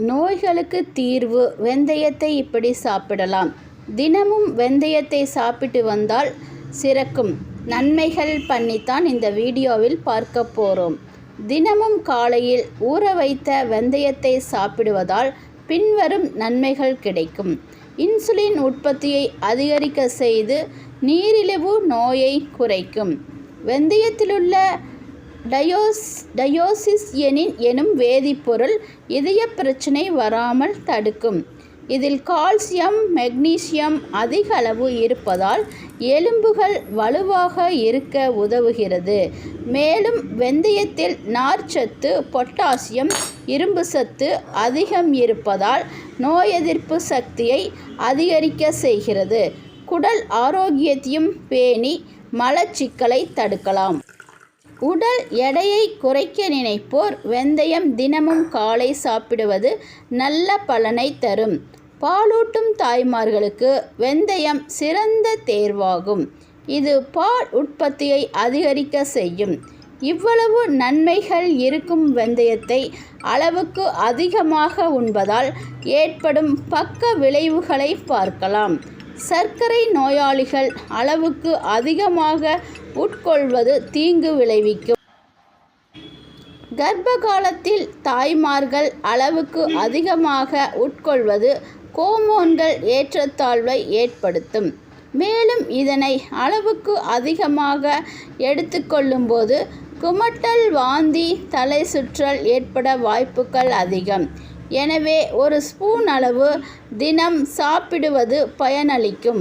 நோய்களுக்கு தீர்வு. வெந்தயத்தை இப்படி சாப்பிடலாம். தினமும் வெந்தயத்தை சாப்பிட்டு வந்தால் சிறக்கும் நன்மைகள் பண்ணித்தான் இந்த வீடியோவில் பார்க்க போகிறோம். தினமும் காலையில் ஊற வைத்த வெந்தயத்தை சாப்பிடுவதால் பின்வரும் நன்மைகள் கிடைக்கும். இன்சுலின் உற்பத்தியை அதிகரிக்க செய்து நீரிழிவு நோயை குறைக்கும். வெந்தயத்திலுள்ள டயோசிஸ்யனின் எனும் வேதிப்பொருள் இதய பிரச்சனை வராமல் தடுக்கும். இதில் கால்சியம், மெக்னீசியம் அதிக அளவு இருப்பதால் எலும்புகள் வலுவாக இருக்க உதவுகிறது. மேலும் வெந்தயத்தில் நார்ச்சத்து, பொட்டாசியம், இரும்பு சத்து அதிகம் இருப்பதால் நோய் எதிர்ப்பு சக்தியை அதிகரிக்க செய்கிறது. குடல் ஆரோக்கியத்தையும் பேணி மலச்சிக்கலை தடுக்கலாம். உடல் எடையை குறைக்க நினைப்போர் வெந்தயம் தினமும் காலை சாப்பிடுவது நல்ல பலனை தரும். பாலூட்டும் தாய்மார்களுக்கு வெந்தயம் சிறந்த தேர்வாகும். இது பால் உற்பத்தியை அதிகரிக்க செய்யும். இவ்வளவு நன்மைகள் இருக்கும் வெந்தயத்தை அளவுக்கு அதிகமாக உண்பதால் ஏற்படும் பக்க விளைவுகளை பார்க்கலாம். சர்க்கரை நோயாளிகள் அளவுக்கு அதிகமாக உட்கொள்வது தீங்கு விளைவிக்கும். கர்ப்ப காலத்தில் தாய்மார்கள் அளவுக்கு அதிகமாக உட்கொள்வது ஹோமோன்கள் ஏற்றத்தாழ்வை ஏற்படுத்தும். மேலும் இதனை அளவுக்கு அதிகமாக எடுத்துக்கொள்ளும்போது குமட்டல், வாந்தி, தலை சுற்றல் ஏற்பட வாய்ப்புகள் அதிகம். எனவே ஒரு ஸ்பூன் அளவு தினம் சாப்பிடுவது பயனளிக்கும்.